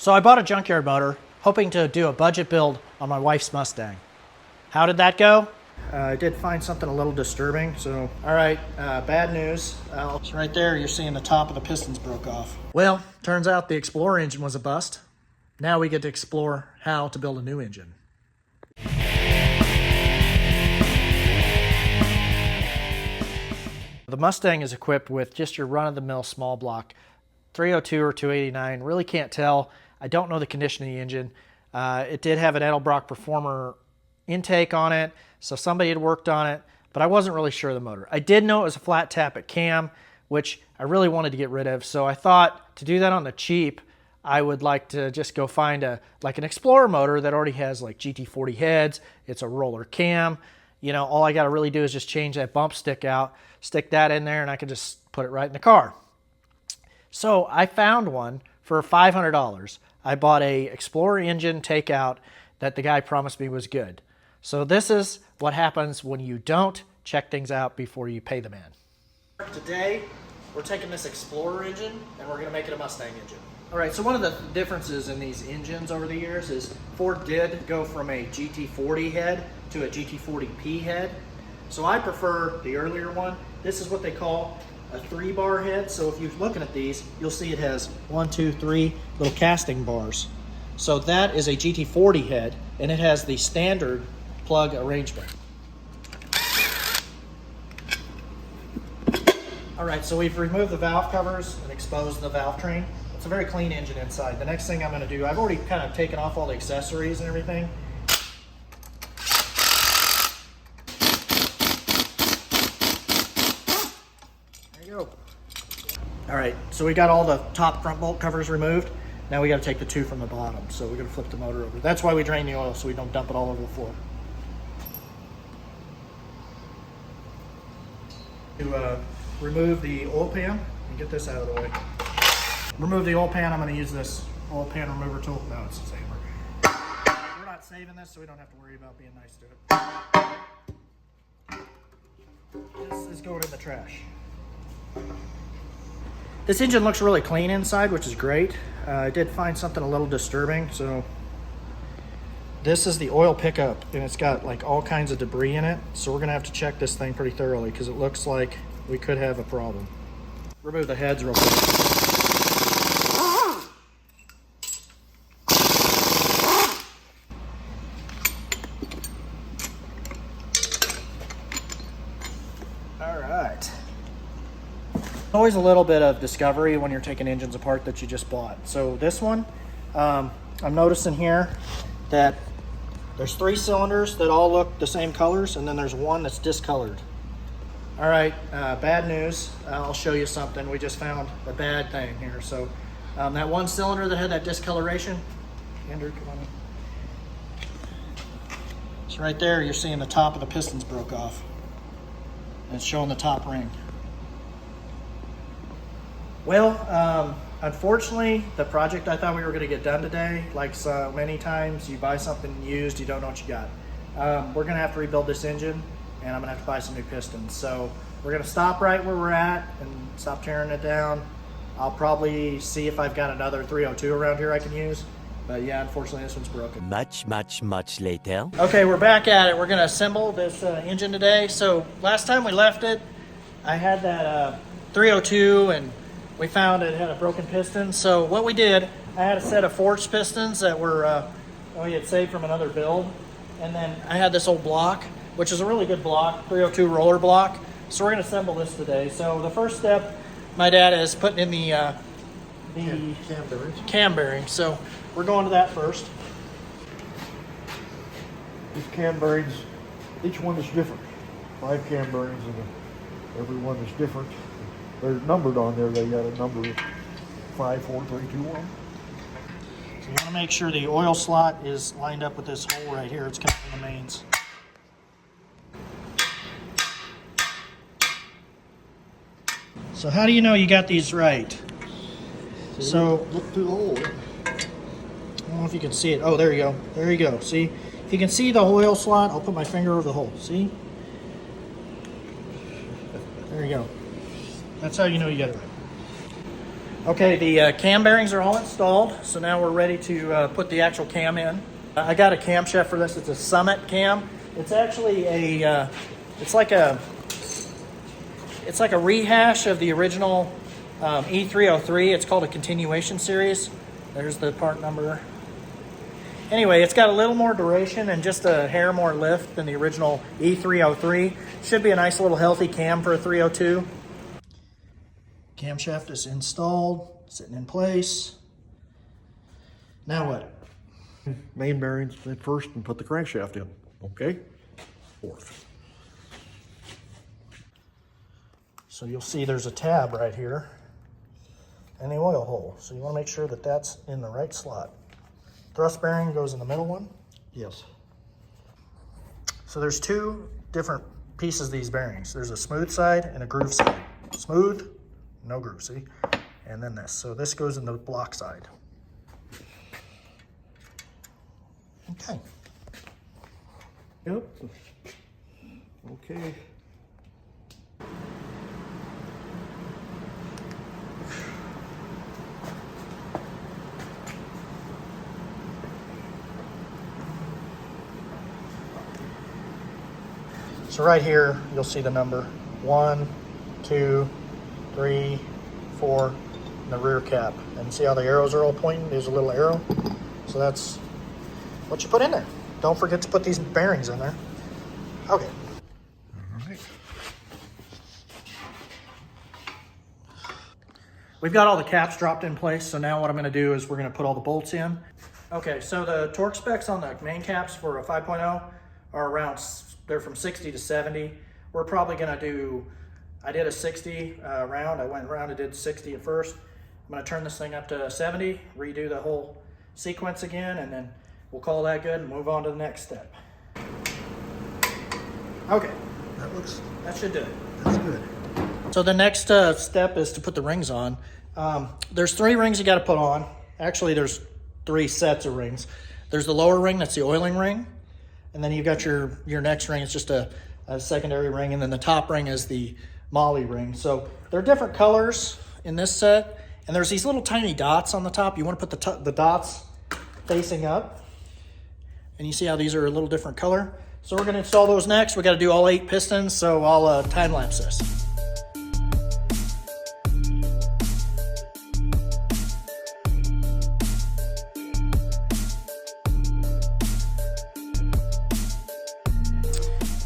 So I bought a junkyard motor, hoping to do a budget build on my wife's Mustang. How did that go? I did find something a little disturbing, so... Alright, bad news. So right there, you're seeing the top of the pistons broke off. Well, turns out the Explorer engine was a bust. Now we get to explore how to build a new engine. The Mustang is equipped with just your run-of-the-mill small block 302 or 289. Really can't tell. I don't know the condition of the engine. It did have an Edelbrock Performer intake on it, so somebody had worked on it, but I wasn't really sure of the motor. I did know it was a flat tappet cam, which I really wanted to get rid of, so I thought to do that on the cheap, I would like to just go find an Explorer motor that already has like GT40 heads. It's a roller cam. You know, all I got to really do is just change that bump stick out, stick that in there, and I can just put it right in the car. So I found one for $500. I bought a Explorer engine takeout that the guy promised me was good. So this is what happens when you don't check things out before you pay the man. Today, we're taking this Explorer engine and we're going to make it a Mustang engine. All right, so one of the differences in these engines over the years is Ford did go from a GT40 head to a GT40P head. So I prefer the earlier one. This is what they call a 3-bar head. So if you're looking at these, you'll see it has 1, 2, 3 little casting bars. So that is a GT40 head, and it has the standard plug arrangement. All right, so we've removed the valve covers and exposed the valve train. It's a very clean engine inside. The next thing I'm going to do, I've already kind of taken off all the accessories and everything. All right, so we got all the top front bolt covers removed. Now we got to take the 2 from the bottom. So we're going to flip the motor over. That's why we drain the oil, so we don't dump it all over the floor. To remove the oil pan and get this out of the way. Remove the oil pan. I'm going to use this oil pan remover tool. No, it's the same. We're not saving this, so we don't have to worry about being nice to it. This is going in the trash. This engine looks really clean inside, which is great. I did find something a little disturbing. So this is the oil pickup, and it's got like all kinds of debris in it. So we're gonna have to check this thing pretty thoroughly because it looks like we could have a problem. Remove the heads real quick. All right. Always a little bit of discovery when you're taking engines apart that you just bought. So this one, I'm noticing here that there's 3 cylinders that all look the same colors, and then there's one that's discolored. All right, bad news. I'll show you something. We just found a bad thing here. So that one cylinder that had that discoloration, Andrew, come on in. So right there, you're seeing the top of the pistons broke off. And it's showing the top ring. Well, unfortunately, the project I thought we were going to get done today, like so many times, you buy something used, you don't know what you got. We're going to have to rebuild this engine, and I'm going to have to buy some new pistons. So we're going to stop right where we're at and stop tearing it down. I'll probably see if I've got another 302 around here I can use. But yeah, unfortunately, this one's broken. Much later. Okay, we're back at it. We're going to assemble this engine today. So last time we left it, I had that 302, and we found it had a broken piston. So what we did, I had a set of forged pistons that were we had saved from another build. And then I had this old block, which is a really good block, 302 roller block. So we're going to assemble this today. So the first step, my dad is putting in the cam bearings. So we're going to that first. These cam bearings, each one is different. 5 cam bearings, and every one is different. They're numbered on there. They got a number of 5, 4, 3, 2, 1. So you want to make sure the oil slot is lined up with this hole right here. It's coming from the mains. So how do you know you got these right? So look through the hole. I don't know if you can see it. Oh, there you go. There you go. See? If you can see the oil slot, I'll put my finger over the hole. See? There you go. That's how you know you got it right. Okay, the cam bearings are all installed, so now we're ready to put the actual cam in. I got a camshaft for this. It's a Summit cam. It's actually a, it's like a rehash of the original E303. It's called a continuation series. There's the part number. Anyway, it's got a little more duration and just a hair more lift than the original E303. Should be a nice little healthy cam for a 302. Camshaft is installed, sitting in place. Now what? Main bearings at first and put the crankshaft in, okay? Fourth. So you'll see there's a tab right here and the oil hole. So you want to make sure that that's in the right slot. Thrust bearing goes in the middle one. Yes. So there's two different pieces of these bearings. There's a smooth side and a groove side. Smooth, no groove, see? And then this. So this goes in the block side. Okay. Yep. Okay. So right here, you'll see the number 1, 2, 3, 4, and the rear cap. And see how the arrows are all pointing? There's a little arrow. So that's what you put in there. Don't forget to put these bearings in there. Okay. All right. We've got all the caps dropped in place, so now what I'm gonna do is we're gonna put all the bolts in. Okay, so the torque specs on the main caps for a 5.0 are around, they're from 60 to 70. We're probably gonna do, I did a 60 round. I went around and did 60 at first. I'm gonna turn this thing up to 70, redo the whole sequence again, and then we'll call that good and move on to the next step. Okay, that should do it. That's good. So the next step is to put the rings on. There's 3 rings you got to put on. Actually, there's 3 sets of rings. There's the lower ring, that's the oiling ring. And then you've got your next ring, it's just a secondary ring. And then the top ring is the molly ring. So they're different colors in this set. And there's these little tiny dots on the top. You want to put the dots facing up. And you see how these are a little different color. So we're going to install those next. We got to do all 8 pistons, so I'll time lapse this.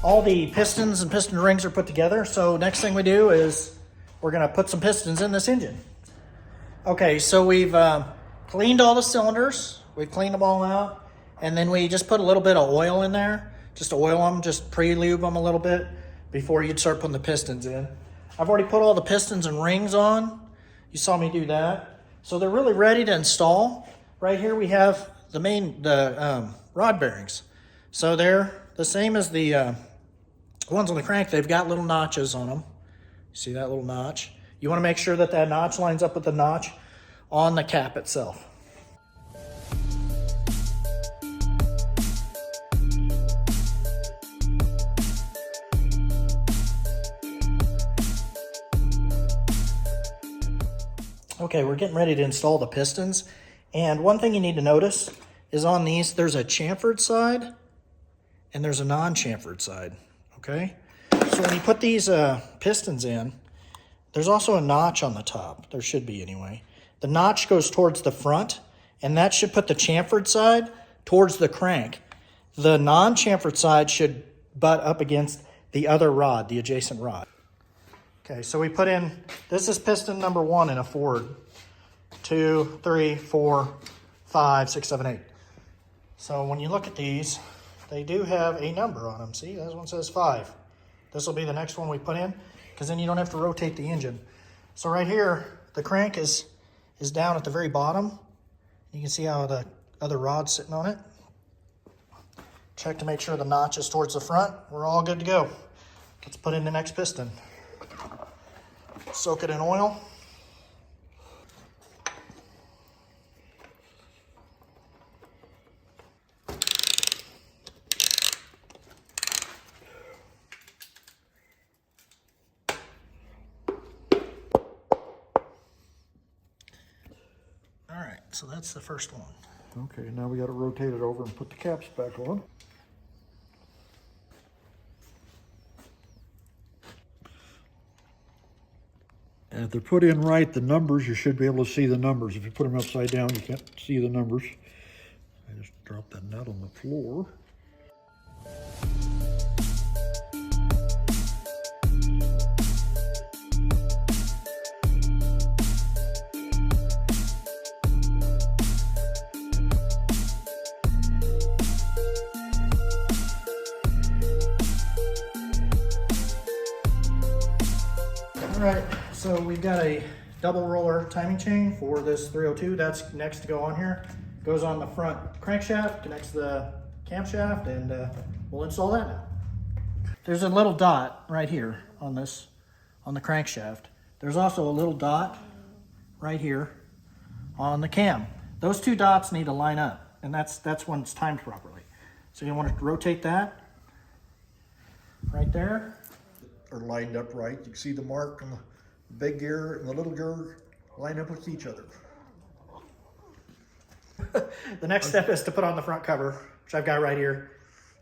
All the pistons and piston rings are put together. So next thing we do is we're going to put some pistons in this engine. Okay, so we've cleaned all the cylinders. We've cleaned them all out. And then we just put a little bit of oil in there. Just to oil them, just pre-lube them a little bit before you'd start putting the pistons in. I've already put all the pistons and rings on. You saw me do that. So they're really ready to install. Right here we have the rod bearings. So they're the same as the ones on the crank. They've got little notches on them. See that little notch? You want to make sure that that notch lines up with the notch on the cap itself. Okay, we're getting ready to install the pistons. And one thing you need to notice is on these, there's a chamfered side and there's a non-chamfered side, okay? So when you put these pistons in, there's also a notch on the top. There should be anyway. The notch goes towards the front, and that should put the chamfered side towards the crank. The non-chamfered side should butt up against the other rod, the adjacent rod. Okay, so we put in, this is piston number 1 in a Ford. 2, 3, 4, 5, 6, 7, 8. So when you look at these, they do have a number on them. See, this one says 5. This will be the next one we put in, because then you don't have to rotate the engine. So right here, the crank is down at the very bottom. You can see how the other rod's sitting on it. Check to make sure the notch is towards the front. We're all good to go. Let's put in the next piston. Soak it in oil. so that's the first one. Okay, now we got to rotate it over and put the caps back on. And if they're put in right, the numbers, you should be able to see the numbers. If you put them upside down, you can't see the numbers. I just dropped that nut on the floor. All right, so we've got a double roller timing chain for this 302. That's next to go on here. Goes on the front crankshaft, connects the camshaft, and we'll install that now. There's a little dot right here on this, on the crankshaft. There's also a little dot right here on the cam. Those two dots need to line up, and that's when it's timed properly. So you want to rotate that right there. Are lined up right. You can see the mark on the big gear and the little gear line up with each other. The next step is to put on the front cover, which I've got right here.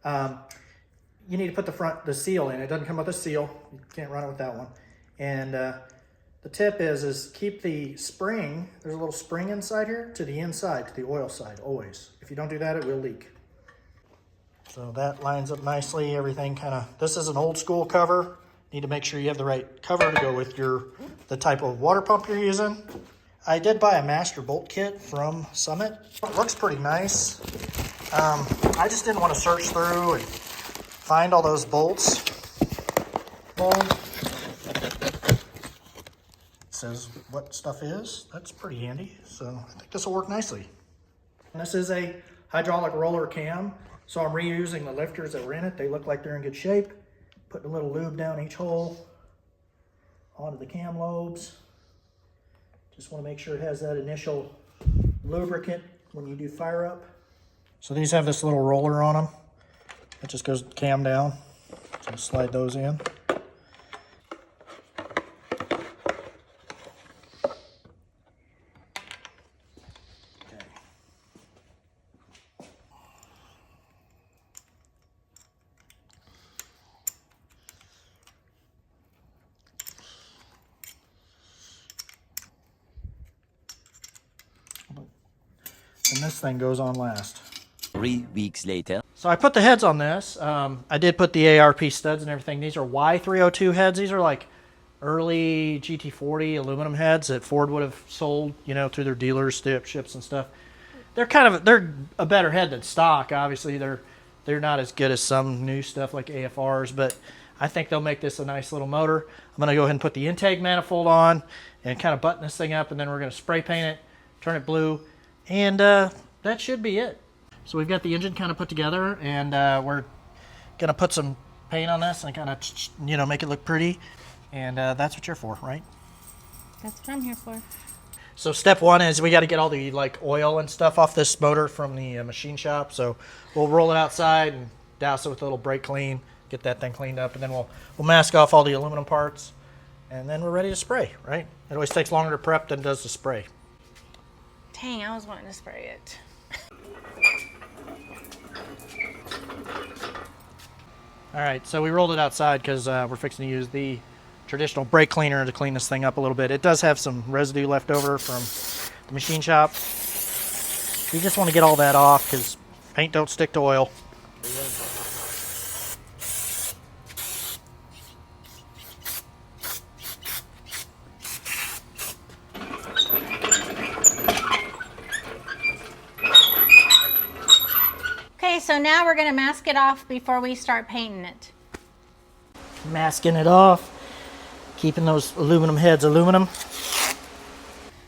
You need to put the seal in. It doesn't come with a seal. You can't run it with that one. And the tip is keep the spring, there's a little spring inside here, to the inside, to the oil side, always. If you don't do that, it will leak. So that lines up nicely, everything kind of, this is an old school cover. Need to make sure you have the right cover to go with the type of water pump you're using. I did buy a master bolt kit from Summit. It looks pretty nice. I just didn't want to search through and find all those bolts. It says what stuff is. That's pretty handy. So I think this will work nicely. And this is a hydraulic roller cam. So I'm reusing the lifters that were in it. They look like they're in good shape. Putting a little lube down each hole onto the cam lobes. Just want to make sure it has that initial lubricant when you do fire up. So these have this little roller on them. It just goes cam down. So slide those in. And this thing goes on last. 3 weeks later. So I put the heads on this. I did put the ARP studs and everything. These are Y302 heads. These are like early GT40 aluminum heads that Ford would have sold, you know, through their dealerships and stuff. They're a better head than stock. Obviously, they're not as good as some new stuff like AFRs, but I think they'll make this a nice little motor. I'm going to go ahead and put the intake manifold on and kind of button this thing up, and then we're going to spray paint it, turn it blue, and that should be it. So we've got the engine kind of put together, and we're going to put some paint on this and kind of, you know, make it look pretty. And that's what you're for, right? That's what I'm here for. So step one is we got to get all the like oil and stuff off this motor from the machine shop. So we'll roll it outside and douse it with a little brake clean, get that thing cleaned up, and then we'll mask off all the aluminum parts, and then we're ready to spray, right? It always takes longer to prep than it does to spray. Dang, I was wanting to spray it. All right, so we rolled it outside because we're fixing to use the traditional brake cleaner to clean this thing up a little bit. It does have some residue left over from the machine shop. You just want to get all that off because paint don't stick to oil. Okay, so now we're going to mask it off before we start painting it. Masking it off, keeping those aluminum heads aluminum.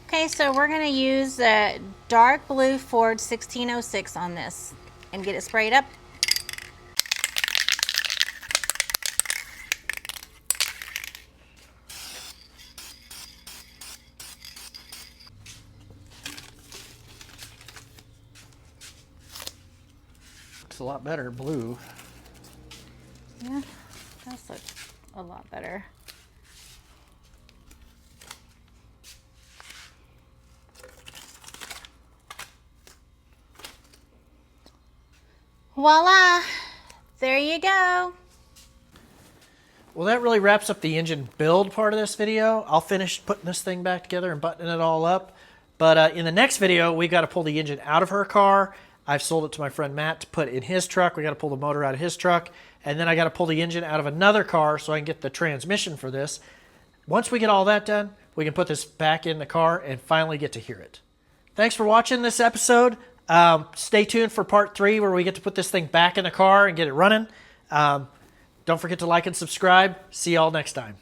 Okay, so we're going to use the dark blue Ford 1606 on this and get it sprayed up. Looks a lot better blue. Yeah, does look a lot better. Voila, there you go. Well, that really wraps up the engine build part of this video. I'll finish putting this thing back together and buttoning it all up. But in the next video, we got to pull the engine out of her car. I've sold it to my friend Matt to put in his truck. We got to pull the motor out of his truck. And then I got to pull the engine out of another car so I can get the transmission for this. Once we get all that done, we can put this back in the car and finally get to hear it. Thanks for watching this episode. Stay tuned for part 3 where we get to put this thing back in the car and get it running. Don't forget to like and subscribe. See y'all next time.